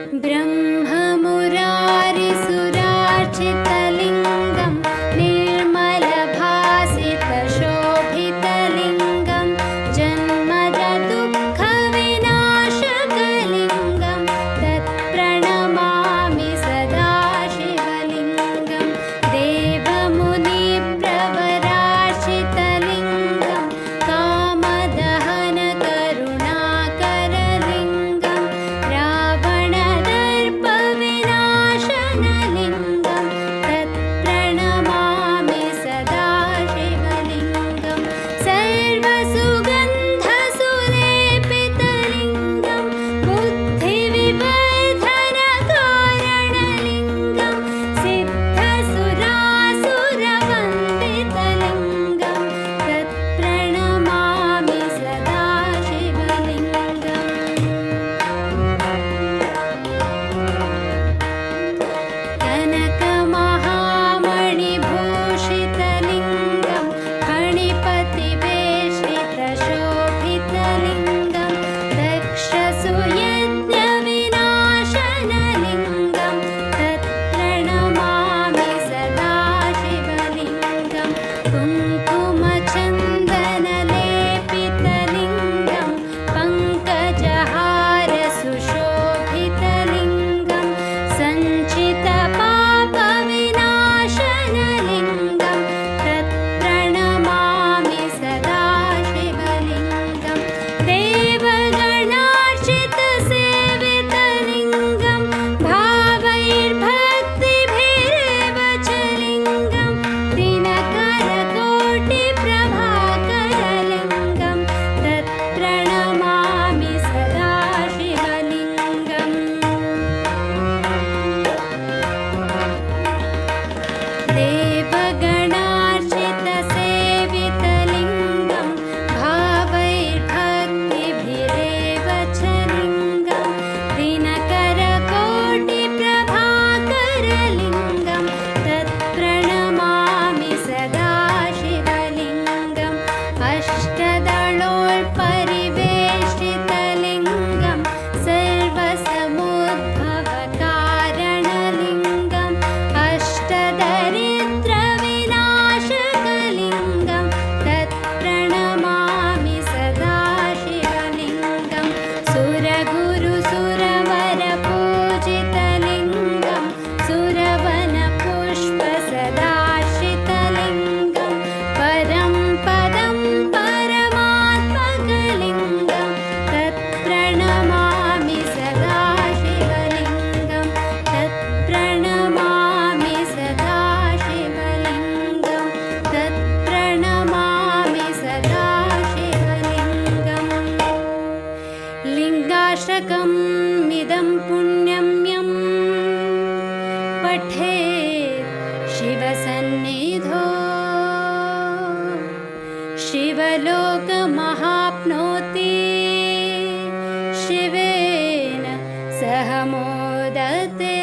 ब्रह्ममुरारिसुरार्चितलिङ्गं निर्मलभासितशोभितलिङ्गं जन्मजदुःखविनाशकलिङ्गं तत्प्रणमामि सदा शिवलिङ्गं देवमुनिप्रवरार्चितलिङ्गं कामदहनकरुणाकरलिङ्गं रावणदर्पविनाशनलिङ्गं तत्प्रणमामि सदा शिवलिङ्गं सर्वसुगन्धसुलेपितलिङ्गं बुद्धिविवर्धनकारणलिङ्गं सिद्धसुरासुरवन्दितलिङ्गं तत्प्रणमामि सदा शिवलिङ्गम् कनकमहामणिभूषितलिङ्गं फणिपतिवेष्टितशोभितलिङ्गं दक्षसुयज्ञविनाशनलिङ्गं तत्प्रणमामि सदा शिवलिङ्गं कुङ्कुमचन्दनलेपितलिङ्गं पङ्कजहारसुशोभितलिङ्गं सञ्चितपापविनाशनलिङ्गं तत्प्रणमामि सदा शिवलिङ्गं देवगणार्चितसेवितलिङ्गं भावैर्भक्तिभिरेव च लिङ्गं दिनकरकोटिप्रभाकरलिङ्गं तत्प्रणमामि सदा शिवलिङ्गम् देवगणार्चितसेवितलिङ्गं भावैर्भक्तिभिरेव च लिङ्गं दिनकरकोटिप्रभाकरलिङ्गं तत्प्रणमामि सदा शिवलिङ्गम् अष्टदलोल्परिवेष्टितलिङ्गं सर्वसमुद्भवकारणलिङ्गम् अष्टदरिद्रविनाशकलिङ्गं तत्प्रणमामि सदा शिवलिङ्गं सुरगुरुसुरवरपूजितलिङ्गं सुरवनपुष्पसदाश्रितलिङ्गं परं पदं परमात्मकलिङ्गं तत्प्रणमामि सदा शिवलिङ्गं तत्प्रणमामि सदा शिवलिङ्गं तत्प्रणमामि सदा शिवलिङ्गम् लिङ्गाष्टकम् इदं पुण्यं यं पठेत् शिवसन्निधौ शिवलोकमहाप्नोति शिवेन सह मोदते।